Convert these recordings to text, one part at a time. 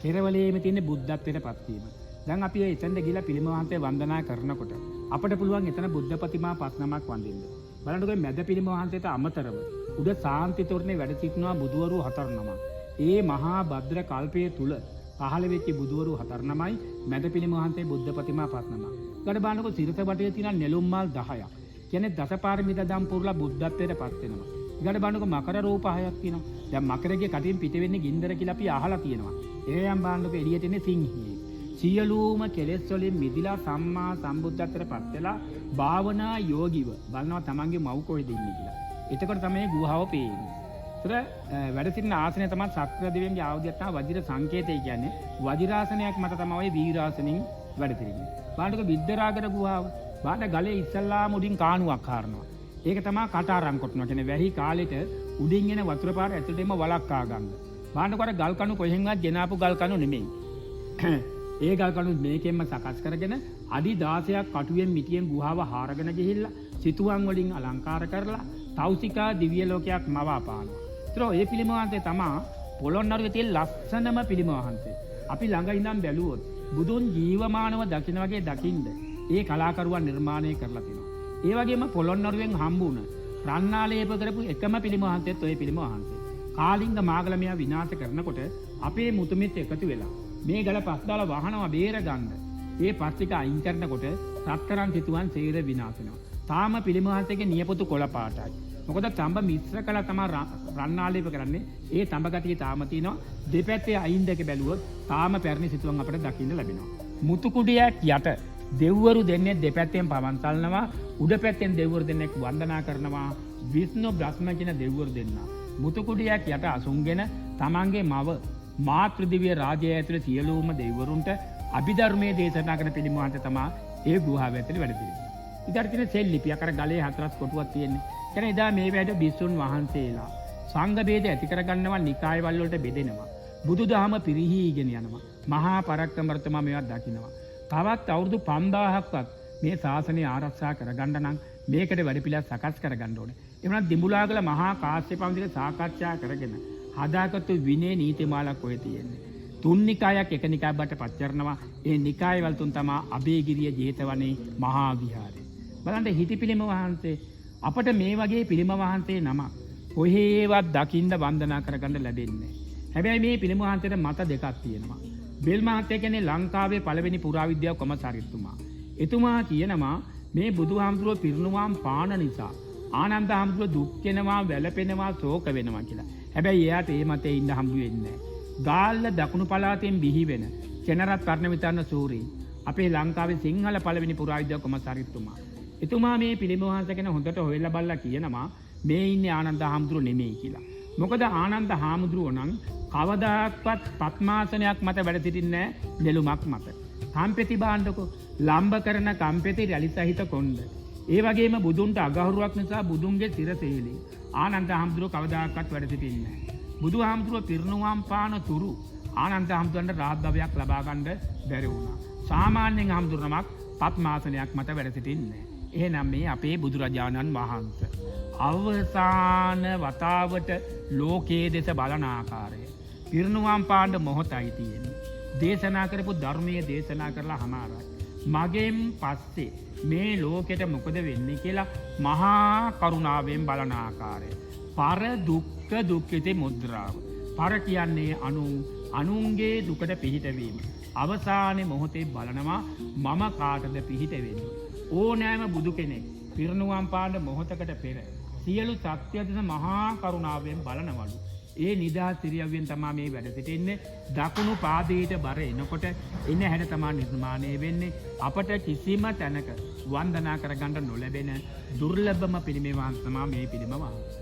කෙරවලේම තියෙන බුද්ධත්වයට පත්වීම. දැන් අපි එතෙන්ද ගිහලා පිළිම වහන්සේ වන්දනා කරනකොට අපිට පුළුවන් එතන බුද්ධ ප්‍රතිමා 5 නමක් වඳින්න. බලන්නකෝ මැද පිළිම වහන්සේට අමතරව උඩ සාන්ති තොරණේ වැඩ සිටිනවා බුදුවරු 4 නමක්. ඒ මහා භද්‍ර කල්පයේ තුල පහළ වෙච්ච බුදුවරු 4 නමයි මැද පිළිම වහන්සේ බුද්ධ ප්‍රතිමා 5 නමක්. ඊට බලන්නකෝ සිරත වටේ තියෙන නෙළුම් මල් 10ක්. කියන්නේ දසපාරමිතා දම් පුරලා බුද්ධත්වයට පත් වෙනවා. ඊට බලන්නකෝ මකර රූප 6ක් තියෙනවා. දැන් මකරගේ කටින් පිට වෙන්නේ ගින්දර කියලා අපි අහලා තියෙනවා. එයම් බලන්නකෝ එළියට එන්නේ සිංහියෙක්. සියලුම කෙලෙස් වලින් මිදිලා සම්මා සම්බුද්ධත්වයට පත් වෙලා භාවනා යෝගීව බලනවා තමන්ගේ මව් කොහෙද ඉන්නේ කියලා. එතකොට තමයි ගුහාව පේන්නේ. ඒතර වැඩ සිටින ආසනය තමයි සක්‍ර දෙවියන්ගේ ආයුධයක් තමයි වජිර සංකේතය කියන්නේ. වජිරාසනයක් මත තමයි වීරාසනෙන් වැඩ සිටින්නේ. බලන්නකෝ විද්දරාගර ගුහාව. බලන්න ගලේ ඉස්සල්ලාම උඩින් කාණුවක් හරනවා. ඒක තමයි කටාරම් කොටනවා. කියන්නේ වැහි කාලෙට උඩින් එන වතුර පාර ඇතුළටම වලක්කා ගන්න. බලන්නකොට ගල් කණු කොහෙන්වත් ගෙනාපු ගල් කණු නෙමෙයි. ඒ ගල් කණු මේකෙන්ම සකස් කරගෙන අඩි 16ක් කටුවෙන් මිටියෙන් ගුහාව හාරගෙන ගිහිල්ලා සිතුවම් වලින් අලංකාර කරලා තෞසිකා දිව්‍ය ලෝකයක් මවාපානවා. ඒතර ඒ පිළිම වහන්සේ තමයි පොළොන්නරුවේ තියෙන ලස්සනම පිළිම වහන්සේ. අපි ළඟ ඉඳන් බැලුවොත් බුදුන් ජීවමානව දකින්න වගේ දකින්න ඒ කලාකරුවන් නිර්මාණය කරලා තිනවා. ඒ වගේම පොළොන්නරුවෙන් හම්බුණ රන්නාලේප කරපු එකම පිළිම වහන්සේත් ඔය පිළිම වහන්සේ. කාලිංග මාගලමියා විනාශ කරනකොට අපේ මුතුමෙත් එකතු වෙලා මේ ගල පස් දාලා වහනවා බේර ගන්න. ඒ පස් ටික අයින් කරනකොට රත්තරන් සිතුවම් සේර විනාශ වෙනවා. තාම පිළිම වහන්සේගේ නියපොතු කොළ පාටයි. මොකද තඹ මිශ්‍ර කළා තමයි රන්නාලේප කරන්නේ. ඒ තඹ ගතිය තාම තියෙනවා. දෙපැත්තේ අයින් දෙක බැලුවොත් තාම පැරණි සිතුවම් අපිට දකින්න ලැබෙනවා. මුතු කුඩියක් යට දෙව්වරු දෙන්නේ දෙපැත්තෙන් පවන් සල්නවා. උඩ පැත්තෙන් දෙව්වරු දෙන්නෙක් වන්දනා කරනවා. විෂ්ණු බ්‍රහ්ම කියන දෙව්වරු දෙන්නා. මුතු කුඩියක් යට අසුන්ගෙන තමන්ගේ මව මාතෘ දිව්‍ය රාජ්‍යය ඇතුළේ සියලුම දෙවිවරුන්ට අභිධර්මයේ දේශනා කරන පිළිම වහන්සේ තමයි ඒ ගුහාව ඇතුළේ වැඩ සිටින්නේ. ඊට තියෙන සෙල්ලිපියක් අර ගලේ හතරස් කොටුවක් තියෙන්නේ. කියන්නේ එදා මේ වැඩ බිස්සුන් වහන්සේලා සංඝ ભેද ඇති කරගන්නවා නිකායවල වලට බෙදෙනවා. බුදුදහම පිරිහීගෙන යනවා. මහා පරක්කමර්තම මේවත් දකින්නවා. තවත් අවුරුදු 5000ක්වත් මේ ශාසනය ආරක්ෂා කරගන්න නම් මේකට වැඩපිළිවෙල සකස් කරගන්න ඕනේ. එවනම් දිඹුලාගල මහා කාශ්‍යපවන්දික සාකච්ඡා කරගෙන හදාගත්තු විනය නීතිමාලක් ඔය තියෙන්නේ. තුන් නිකායක් එක නිකායක් බට පත් කරනවා. ඒ නිකායවල තුන් තමයි අබේගිරිය ජේතවනේ මහා විහාරය. බලන්න හිටිපිලිම වහන්සේ අපට මේ වගේ පිළිම වහන්සේ නම කොහේවත් දකින්න වන්දනා කරගන්න ලැබෙන්නේ. හැබැයි මේ පිළිම වහන්සේට මත දෙකක් තියෙනවා. බෙල් මහත්තයා කියන්නේ ලංකාවේ පළවෙනි පුරාවිද්‍යා කොමසාරිස්තුමා. එතුමා කියනවා මේ බුදුහාමුදුරුවෝ පිරිනුවම් පාන නිසා ආනන්ද හාමුදුරුවෝ දුක් වෙනවා, වැළපෙනවා, ශෝක වෙනවා කියලා. හැබැයි එයාට ඒ මතේ ඉන්න හම්බ වෙන්නේ නැහැ. ගාල්ල දකුණු පළාතෙන් බිහි වෙන කෙනරත් පර්ණවිතාන සූරී අපේ ලංකාවේ සිංහල පළවෙනි පුරාවිද්‍යා කොමසාරිස්තුමා. එතුමා මේ පිළිම වහන්සේ ගැන හොඳට හොයලා බලලා කියනවා මේ ඉන්නේ ආනන්ද හාමුදුරුවෝ නෙමෙයි කියලා. මොකද ආනන්ද හාමුදුරුවෝ නම් කවදාක්වත් පත්මාසනයක් මත වැඩ සිටින්නේ නැහැ, නෙළුමක් මත. කම්පෙති බාණ්ඩකෝ ලම්බ කරන කම්පෙති රැලි සහිත කොණ්ඩ. ඒ වගේම බුදුන්ට අගෞරවයක් නිසා බුදුන්ගේ සිරසෙහෙලි ආනන්ද හාමුදුරුවෝ කවදාක්වත් වැඩ සිටින්නේ නැහැ. බුදුහාමුදුරුවෝ පිරිනුවම් පාන තුරු ආනන්ද හාමුදුරන්ට රාජ භවයක් ලබා ගන්න බැරි වුණා. සාමාන්‍යයෙන් හාමුදුරුවමක් පත්මාසනයක් මත වැඩ සිටින්නේ නැහැ. එහෙනම් මේ අපේ බුදුරජාණන් වහන්සේ අවසාන වතාවට ලෝකයේ දෙස බලන ආකාරය පිරිනුවම් පාන්න මොහොතයි තියෙන්නේ. දේශනා කරපු ධර්මයේ දේශනා කරලා හමාරයි. මගෙන් පස්සේ මේ ලෝකෙට මොකද වෙන්නේ කියලා මහා කරුණාවෙන් බලන ආකාරය. පර දුක්ඛ දුක්ඛිත මුද්‍රාව. පර කියන්නේ අනුන්ගේ දුකට පිහිටවීම. අවසානයේ මොහොතේ බලනවා මම කාටද පිහිට වෙන්නේ. ඕනෑම බුදු කෙනෙක් පිරිනුවම් පාන්න මොහොතකට පෙර සියලු සත්‍ය දෙස මහා කරුණාවෙන් බලනවලු. ඒ නිදහස් සිරියවෙන් තමයි මේ වැඩ සිටින්නේ. දකුණු පාදයට බර එනකොට එන හැඩ තමයි නිර්මාණය වෙන්නේ. අපට කිසිම තැනක වන්දනා කරගන්න නොලැබෙන දුර්ලභම පිළිමේ වහන්සේ තමයි මේ පිළිම වහන්සේ.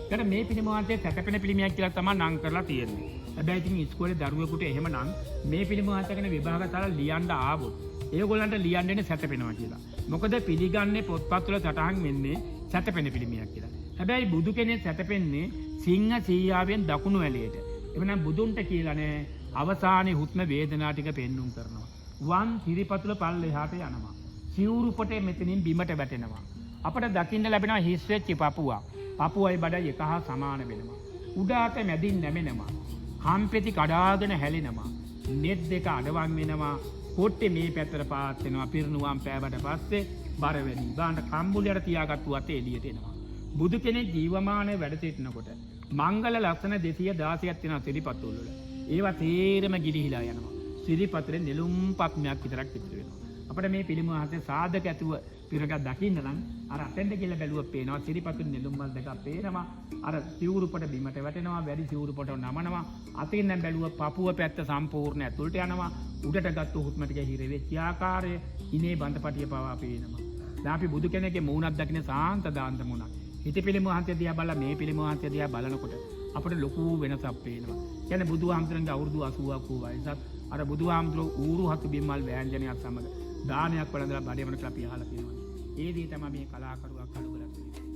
ඒකට මේ පිළිම වහන්සේ සැතපෙන පිළිමයක් කියලා තමයි නම් කරලා තියෙන්නේ. හැබැයි ඉතින් ඉස්කෝලේ දරුවෙකුට එහෙමනම් මේ පිළිම වහන්සේ ගැන විභාගශාලා ලියන්න ආවොත් ඒගොල්ලන්ට ලියන්නේ සැතපෙනවා කියලා. මොකද පිළිගන්නේ පොත්පත්වල සටහන් වෙන්නේ සැතපෙන පිළිමයක් කියලා. හැබැයි බුදු කෙනෙක් සැතපෙන්නේ සිංහ සීයාවෙන් දකුණු ඇලයට. එවනම් බුදුන්ට කියලා නෑ අවසානයේ හුස්ම වේදනා ටික පෙන්눔 කරනවා. වන් සිරිපතුල පල්ලෙහාට යනවා. සිවුරු පොටේ මෙතනින් බිමට වැටෙනවා. අපට දකින්න ලැබෙනවා හිස් වෙච්ච පපුවා. පපුවයි බඩයි එක හා සමාන වෙනවා. උඩාට මැදින් නැමෙනවා. හම්පෙති කඩාගෙන හැලෙනවා. නෙත් දෙක අඩවන් වෙනවා. කොට්ටේ මේ පැත්තට පාත් වෙනවා. පිරිනුවම් පෑවට පස්සේ බර වැඩි. ගාන්න කම්බුලියට තියාගත්තු අතේ එළියට එනවා. බුදු කෙනෙක් ජීවමානව වැඩ සිටිනකොට මංගල ලක්ෂණ 216ක් තියෙනවා සිරිපතුල් වල. ඒවා තේරම ගිලිහිලා යනවා. සිරිපතුලේ නෙළුම් පත්මයක් විතරක් ඉතුරු වෙනවා. අපිට මේ පිළිම වහන්සේ සාධක ඇතුව පිරක දකින්න නම් අර අතෙන්ද කියලා බැලුවොත් පේනවා සිරිපතුල් නෙළුම් මල් දෙකක් පේනවා. අර සිවුරු පොට බිමට වැටෙනවා. වැඩි සිවුරු පොට නමනවා. අතින් නම් බැලුවොත් පපුව පැත්ත සම්පූර්ණ ඇතුළට යනවා. උඩට ගත්ත හුස්ම ටික හිර වෙච්ච ආකාරය ඉනේ බන්දපටිය පවා පේනවා. දැන් අපි බුදු කෙනෙක්ගේ මූණක් දකින්න සාන්ත දාන්ත මූණක්. හිත පිළිම වහන්සේ දිහා බලලා මේ පිළිම වහන්සේ දිහා බලනකොට අපිට ලොකු වෙනසක් පේනවා. කියන්නේ බුදුහාමුදුරන්ගේ අවුරුදු 80ක් වූ වයසත් අර බුදුහාමුදුරෝ ඌරු හතු බිම්මල් වෑංජනයක් සමග දානයක් වළඳලා බඩේමන කියලා අපි අහලා තියෙනවා. ඒ දේ තමයි මේ කලාකරුවා කලුගලක් කියන්නේ.